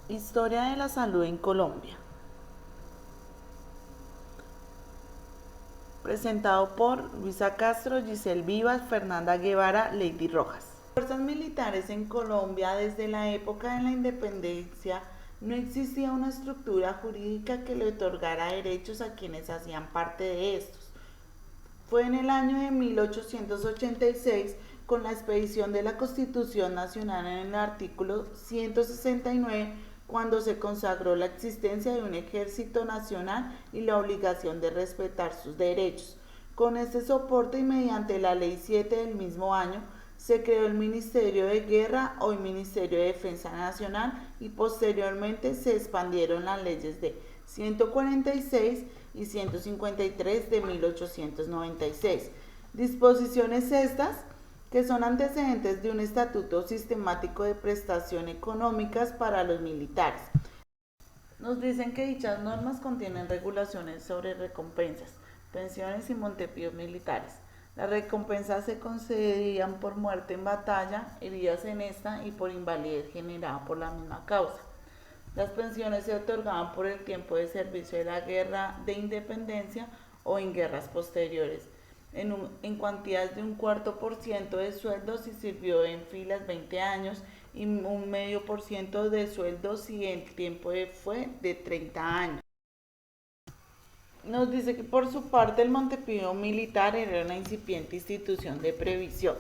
Historia de la salud en Colombia. Presentado por Luisa Castro, Giselle Vivas, Fernanda Guevara, Lady Rojas. Las fuerzas militares en Colombia desde la época de la independencia no existía una estructura jurídica que le otorgara derechos a quienes hacían parte de estos. Fue en el año de 1886, con la expedición de la Constitución Nacional en el artículo 169, cuando se consagró la existencia de un ejército nacional y la obligación de respetar sus derechos. Con este soporte y mediante la Ley 7 del mismo año, se creó el Ministerio de Guerra, hoy Ministerio de Defensa Nacional, y posteriormente se expandieron las leyes de 146 y 153 de 1896. Disposiciones estas que son antecedentes de un estatuto sistemático de prestación económicas para los militares. Nos dicen que dichas normas contienen regulaciones sobre recompensas, pensiones y montepíos militares. Las recompensas se concedían por muerte en batalla, heridas en esta y por invalidez generada por la misma causa. Las pensiones se otorgaban por el tiempo de servicio de la guerra de independencia o en guerras posteriores, en cuantías de 1/4% de sueldo si sirvió en filas 20 años y 1,5% de sueldo si el tiempo fue de 30 años. Nos dice que por su parte el Montepío Militar era una incipiente institución de previsión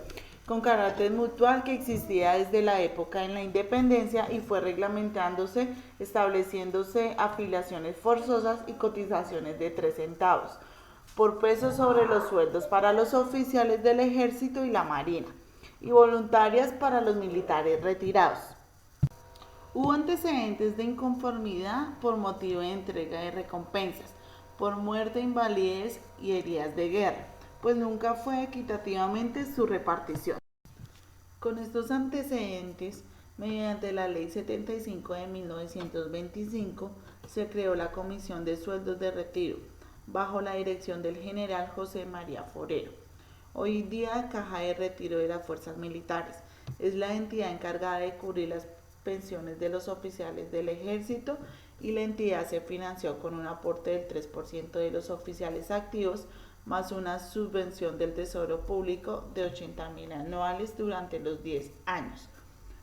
con carácter mutual que existía desde la época de la independencia y fue reglamentándose, estableciéndose afiliaciones forzosas y cotizaciones de 3 centavos por peso sobre los sueldos para los oficiales del ejército y la marina y voluntarias para los militares retirados. Hubo antecedentes de inconformidad por motivo de entrega de recompensas, por muerte, invalidez y heridas de guerra, pues nunca fue equitativamente su repartición. Con estos antecedentes, mediante la Ley 75 de 1925, se creó la Comisión de Sueldos de Retiro, bajo la dirección del general José María Forero. Hoy día, Caja de Retiro de las Fuerzas Militares es la entidad encargada de cubrir las pensiones de los oficiales del ejército y la entidad se financió con un aporte del 3% de los oficiales activos más una subvención del Tesoro Público de 80.000 anuales durante los 10 años.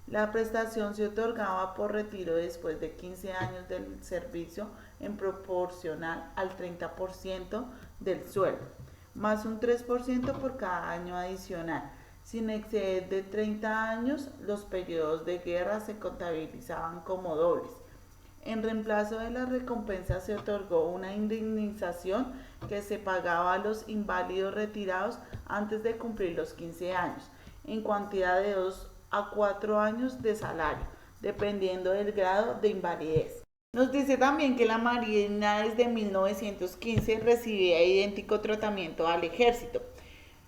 La prestación se otorgaba por retiro después de 15 años del servicio en proporcional al 30% del sueldo, más un 3% por cada año adicional. Sin exceder de 30 años, los periodos de guerra se contabilizaban como dobles. En reemplazo de la recompensa se otorgó una indemnización que se pagaba a los inválidos retirados antes de cumplir los 15 años, en cuantía de 2 a 4 años de salario, dependiendo del grado de invalidez. Nos dice también que la Marina desde 1915 recibía idéntico tratamiento al ejército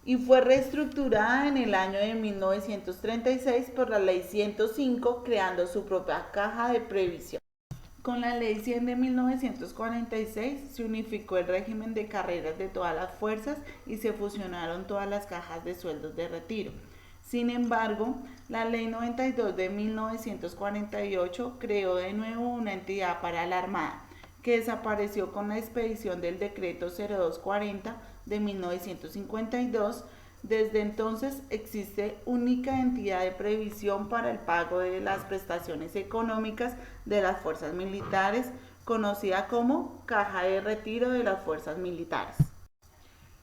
y fue reestructurada en el año de 1936 por la Ley 105, creando su propia caja de previsión. Con la Ley 100 de 1946 se unificó el régimen de carreras de todas las fuerzas y se fusionaron todas las cajas de sueldos de retiro. Sin embargo, la Ley 92 de 1948 creó de nuevo una entidad para la Armada, que desapareció con la expedición del Decreto 0240 de 1952. Desde entonces existe única entidad de previsión para el pago de las prestaciones económicas de las fuerzas militares, conocida como Caja de Retiro de las Fuerzas Militares.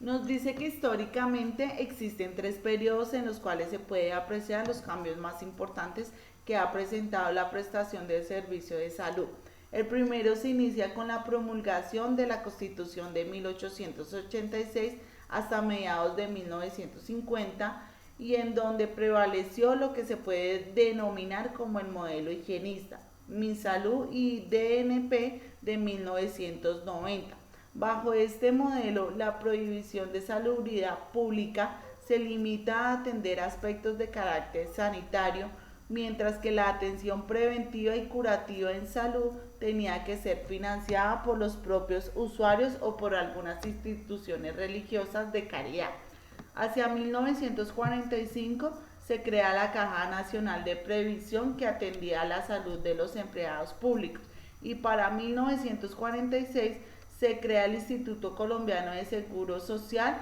Nos dice que históricamente existen 3 periodos en los cuales se puede apreciar los cambios más importantes que ha presentado la prestación del servicio de salud. El primero se inicia con la promulgación de la Constitución de 1886 hasta mediados de 1950 y en donde prevaleció lo que se puede denominar como el modelo higienista, MinSalud y DNP de 1990. Bajo este modelo, la prohibición de salubridad pública se limita a atender aspectos de carácter sanitario, mientras que la atención preventiva y curativa en salud tenía que ser financiada por los propios usuarios o por algunas instituciones religiosas de caridad. Hacia 1945 se crea la Caja Nacional de Previsión que atendía a la salud de los empleados públicos y para 1946 se crea el Instituto Colombiano de Seguro Social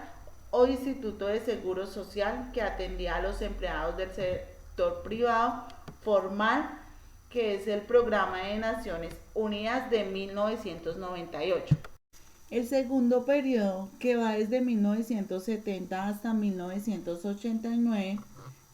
o Instituto de Seguro Social que atendía a los empleados del sector privado formal, que es el Programa de Naciones Unidas de 1998. El segundo periodo, que va desde 1970 hasta 1989,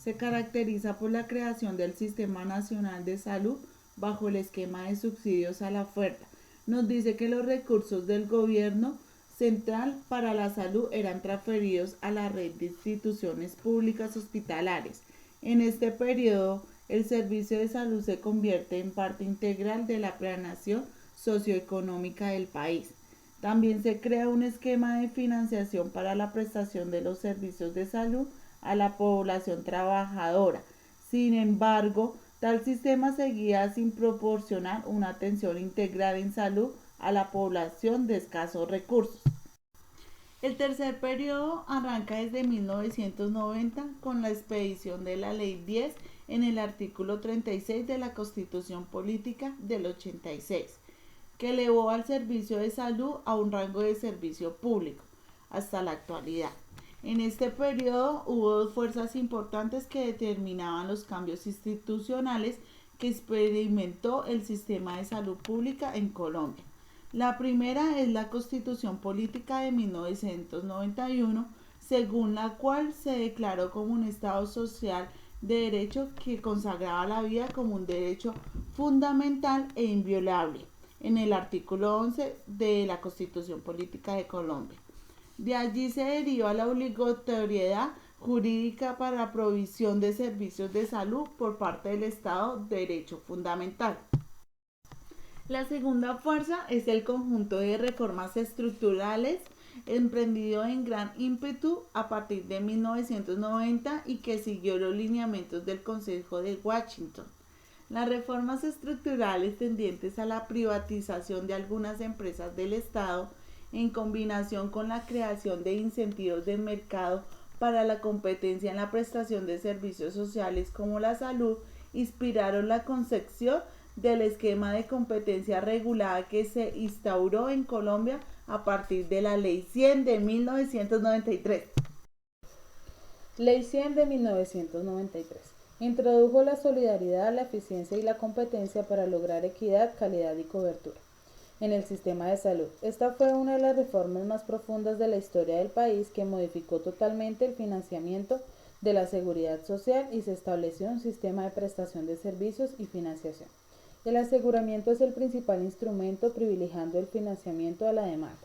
se caracteriza por la creación del Sistema Nacional de Salud bajo el esquema de subsidios a la oferta. Nos dice que los recursos del gobierno central para la salud eran transferidos a la red de instituciones públicas hospitalarias. En este periodo, el servicio de salud se convierte en parte integral de la planeación socioeconómica del país. También se crea un esquema de financiación para la prestación de los servicios de salud a la población trabajadora. Sin embargo, tal sistema seguía sin proporcionar una atención integral en salud a la población de escasos recursos. El tercer periodo arranca desde 1990 con la expedición de la Ley 10 en el artículo 36 de la Constitución Política del 86, que elevó al servicio de salud a un rango de servicio público hasta la actualidad. En este periodo hubo dos fuerzas importantes que determinaban los cambios institucionales que experimentó el sistema de salud pública en Colombia. La primera es la Constitución Política de 1991, según la cual se declaró como un Estado social de derecho que consagraba la vida como un derecho fundamental e inviolable, en el artículo 11 de la Constitución Política de Colombia. De allí se deriva la obligatoriedad jurídica para la provisión de servicios de salud por parte del Estado de derecho fundamental. La segunda fuerza es el conjunto de reformas estructurales emprendido en gran ímpetu a partir de 1990 y que siguió los lineamientos del Consejo de Washington. Las reformas estructurales tendientes a la privatización de algunas empresas del Estado, en combinación con la creación de incentivos de mercado para la competencia en la prestación de servicios sociales como la salud, inspiraron la concepción del esquema de competencia regulada que se instauró en Colombia a partir de la Ley 100 de 1993. Ley 100 de 1993. Introdujo la solidaridad, la eficiencia y la competencia para lograr equidad, calidad y cobertura en el sistema de salud. Esta fue una de las reformas más profundas de la historia del país que modificó totalmente el financiamiento de la seguridad social y se estableció un sistema de prestación de servicios y financiación. El aseguramiento es el principal instrumento privilegiando el financiamiento a la demanda.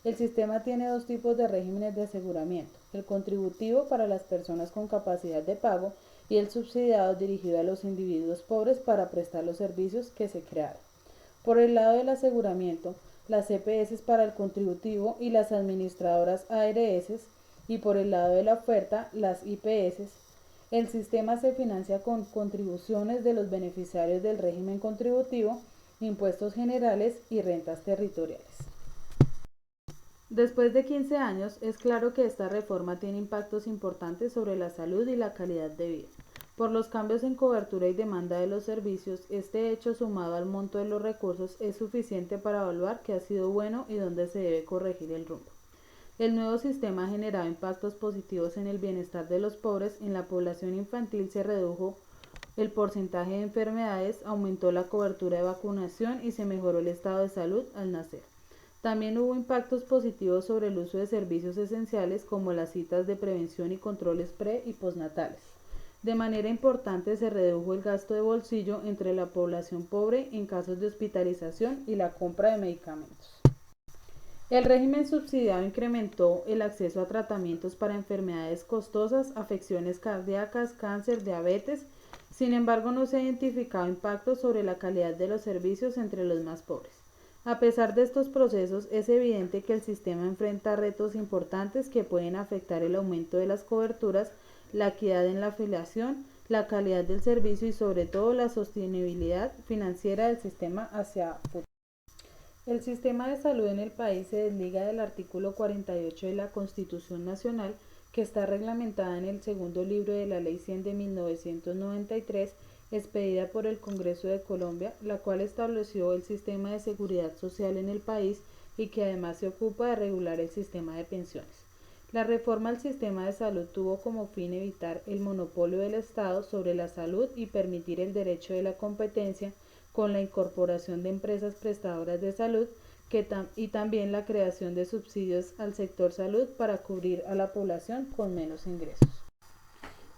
El sistema tiene dos tipos de regímenes de aseguramiento: el contributivo para las personas con capacidad de pago y el subsidiado dirigido a los individuos pobres para prestar los servicios que se crearon. Por el lado del aseguramiento, las EPS para el contributivo y las administradoras ARS, y por el lado de la oferta, las IPS. El sistema se financia con contribuciones de los beneficiarios del régimen contributivo, impuestos generales y rentas territoriales. Después de 15 años, es claro que esta reforma tiene impactos importantes sobre la salud y la calidad de vida. Por los cambios en cobertura y demanda de los servicios, este hecho sumado al monto de los recursos es suficiente para evaluar qué ha sido bueno y dónde se debe corregir el rumbo. El nuevo sistema ha generado impactos positivos en el bienestar de los pobres. En la población infantil se redujo el porcentaje de enfermedades, aumentó la cobertura de vacunación y se mejoró el estado de salud al nacer. También hubo impactos positivos sobre el uso de servicios esenciales como las citas de prevención y controles pre- y postnatales. De manera importante se redujo el gasto de bolsillo entre la población pobre en casos de hospitalización y la compra de medicamentos. El régimen subsidiado incrementó el acceso a tratamientos para enfermedades costosas, afecciones cardíacas, cáncer, diabetes. Sin embargo, no se ha identificado impactos sobre la calidad de los servicios entre los más pobres. A pesar de estos procesos, es evidente que el sistema enfrenta retos importantes que pueden afectar el aumento de las coberturas, la equidad en la afiliación, la calidad del servicio y sobre todo la sostenibilidad financiera del sistema hacia futuro. El sistema de salud en el país se desliga del artículo 48 de la Constitución Nacional, que está reglamentada en el segundo libro de la Ley 100 de 1993, expedida por el Congreso de Colombia, la cual estableció el sistema de seguridad social en el país y que además se ocupa de regular el sistema de pensiones. La reforma al sistema de salud tuvo como fin evitar el monopolio del Estado sobre la salud y permitir el derecho de la competencia con la incorporación de empresas prestadoras de salud y también la creación de subsidios al sector salud para cubrir a la población con menos ingresos.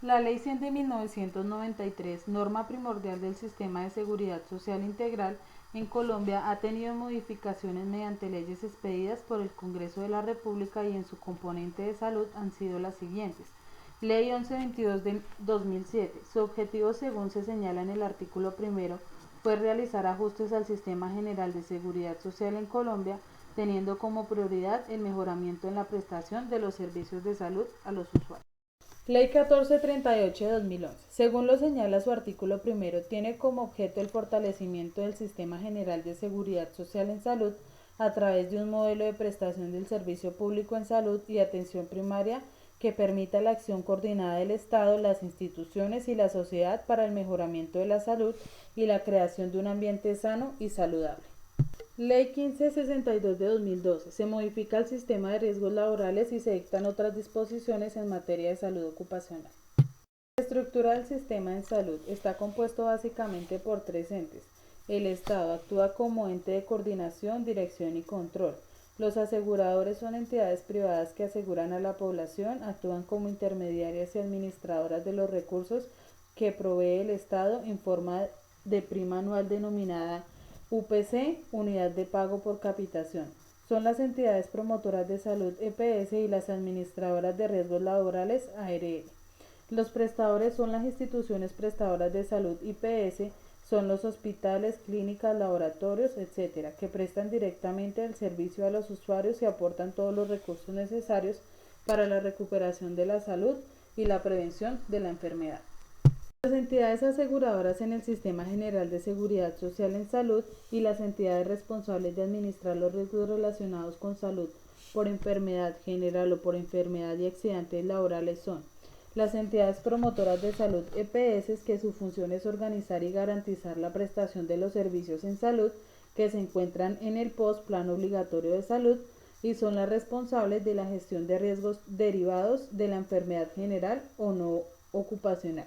La Ley 100 de 1993, norma primordial del sistema de seguridad social integral, en Colombia ha tenido modificaciones mediante leyes expedidas por el Congreso de la República y en su componente de salud han sido las siguientes. Ley 1122 de 2007. Su objetivo, según se señala en el artículo primero, fue realizar ajustes al sistema general de seguridad social en Colombia, teniendo como prioridad el mejoramiento en la prestación de los servicios de salud a los usuarios. Ley 1438 de 2011. Según lo señala su artículo primero, tiene como objeto el fortalecimiento del sistema general de seguridad social en salud a través de un modelo de prestación del servicio público en salud y atención primaria que permita la acción coordinada del Estado, las instituciones y la sociedad para el mejoramiento de la salud y la creación de un ambiente sano y saludable. Ley 1562 de 2012. Se modifica el sistema de riesgos laborales y se dictan otras disposiciones en materia de salud ocupacional. La estructura del sistema en salud está compuesto básicamente por tres entes. El Estado actúa como ente de coordinación, dirección y control. Los aseguradores son entidades privadas que aseguran a la población, actúan como intermediarias y administradoras de los recursos que provee el Estado en forma de prima anual denominada UPC, unidad de pago por capitación. Son las entidades promotoras de salud EPS y las administradoras de riesgos laborales ARL. Los prestadores son las instituciones prestadoras de salud IPS, son los hospitales, clínicas, laboratorios, etc., que prestan directamente el servicio a los usuarios y aportan todos los recursos necesarios para la recuperación de la salud y la prevención de la enfermedad. Las entidades aseguradoras en el Sistema General de Seguridad Social en Salud y las entidades responsables de administrar los riesgos relacionados con salud por enfermedad general o por enfermedad y accidentes laborales son las entidades promotoras de salud EPS, que su función es organizar y garantizar la prestación de los servicios en salud que se encuentran en el POS, Plan Obligatorio de Salud, y son las responsables de la gestión de riesgos derivados de la enfermedad general o no ocupacional.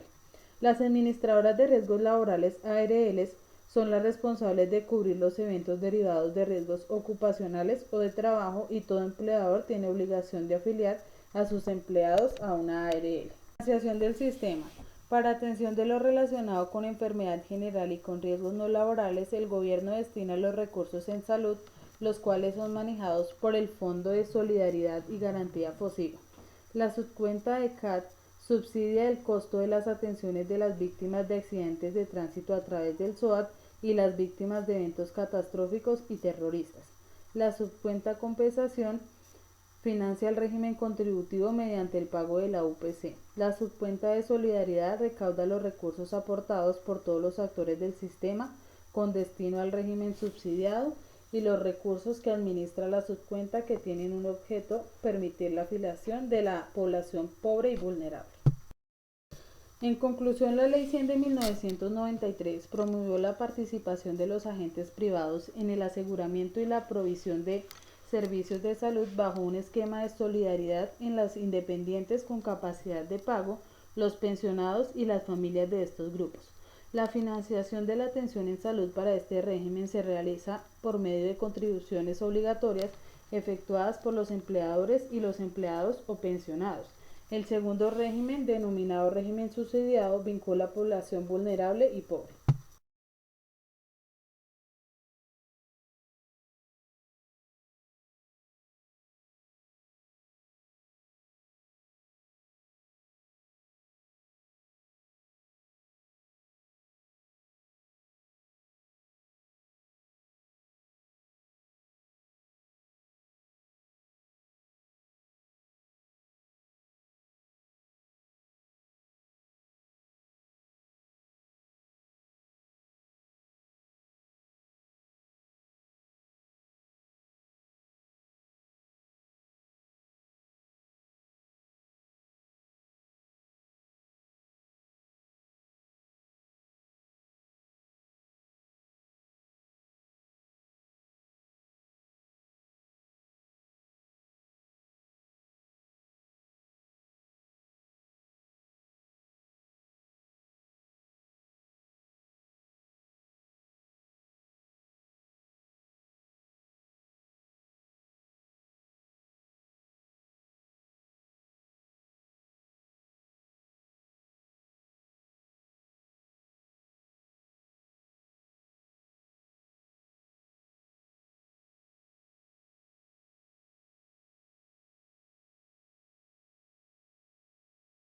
Las administradoras de riesgos laborales ARLs son las responsables de cubrir los eventos derivados de riesgos ocupacionales o de trabajo, y todo empleador tiene obligación de afiliar a sus empleados a una ARL. Financiación del sistema. Para atención de lo relacionado con enfermedad general y con riesgos no laborales, el gobierno destina los recursos en salud, los cuales son manejados por el Fondo de Solidaridad y Garantía FOSIGA. La subcuenta de CAT subsidia el costo de las atenciones de las víctimas de accidentes de tránsito a través del SOAT y las víctimas de eventos catastróficos y terroristas. La subcuenta compensación financia el régimen contributivo mediante el pago de la UPC. La subcuenta de solidaridad recauda los recursos aportados por todos los actores del sistema con destino al régimen subsidiado y los recursos que administra la subcuenta, que tienen un objeto: permitir la afiliación de la población pobre y vulnerable. En conclusión, la Ley 100 de 1993 promovió la participación de los agentes privados en el aseguramiento y la provisión de servicios de salud bajo un esquema de solidaridad en las independientes con capacidad de pago, los pensionados y las familias de estos grupos. La financiación de la atención en salud para este régimen se realiza por medio de contribuciones obligatorias efectuadas por los empleadores y los empleados o pensionados. El segundo régimen, denominado régimen subsidiado, vincula a población vulnerable y pobre.